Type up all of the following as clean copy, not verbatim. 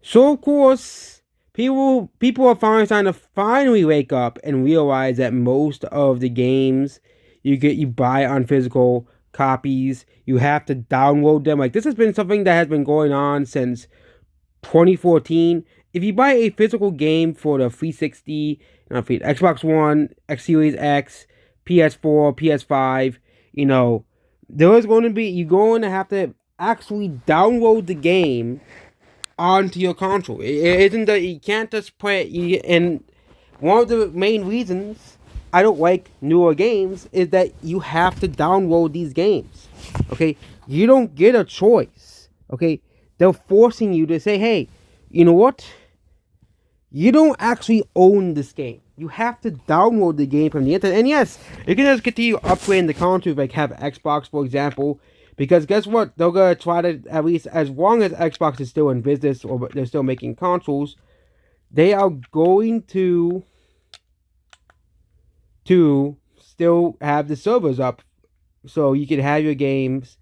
So of course, people are finally starting to finally wake up and realize that most of the games you buy on physical copies, you have to download them. Like this has been something that has been going on since 2014. If you buy a physical game for the 360, for Xbox One, X Series X, PS4, PS5, you know, there is going to be you're going to have to actually download the game onto your console. It isn't that you can't just play it. And one of the main reasons I don't like newer games is that you have to download these games. Okay, you don't get a choice. Okay, they're forcing you to say, "Hey, you know what? You don't actually own this game. You have to download the game from the internet." And yes, you can just continue upgrading the console, like have Xbox, for example. Because guess what? They're gonna try to, at least as long as Xbox is still in business or they're still making consoles, they are going to still have the servers up so you can have your games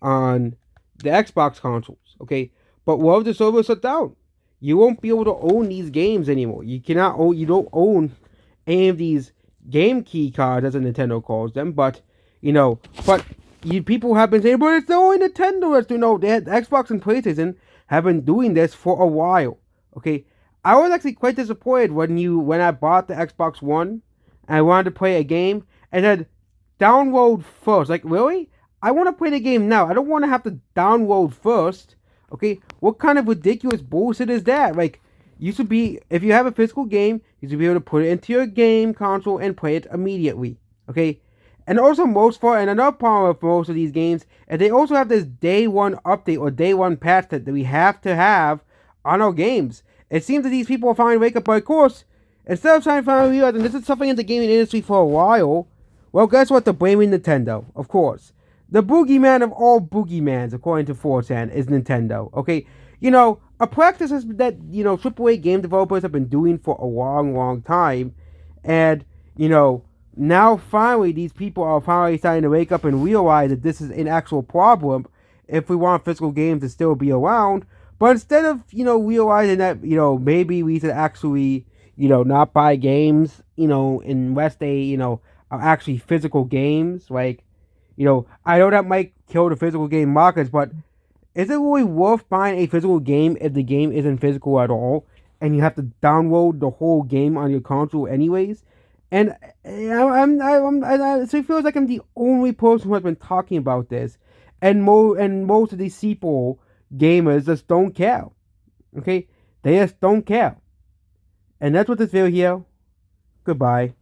on the Xbox consoles. Okay, but what if the servers shut down? You won't be able to own these games anymore. You cannot own. You don't own any of these game key cards, as Nintendo calls them. But you know, but people have been saying, but it's only Nintendo that's doing. No, Xbox and PlayStation have been doing this for a while. Okay, I was actually quite disappointed when I bought the Xbox One and I wanted to play a game and said download first. Like really? I want to play the game now. I don't want to have to download first. Okay, what kind of ridiculous bullshit is that? Like, you should be, if you have a physical game, you should be able to put it into your game console and play it immediately. Okay, and also and another problem with most of these games is they also have this day one update or day one patch that we have to have on our games. It seems that these people are finally wake up, but of course, instead of trying to finally realize, and this is something in the gaming industry for a while, well, guess what? They're blaming Nintendo, of course. The boogeyman of all boogeymans, according to 4chan, is Nintendo. Okay, a practice that AAA game developers have been doing for a long, long time, and you know now finally these people are finally starting to wake up and realize that this is an actual problem if we want physical games to still be around. But instead of realizing that maybe we should actually not buy games unless they are actually physical games. Like, I know that might kill the physical game markets, but is it really worth buying a physical game if the game isn't physical at all, and you have to download the whole game on your console anyways? And so it feels like I'm the only person who has been talking about this, and most of these people gamers just don't care. Okay, they just don't care, and that's what this video here. Goodbye.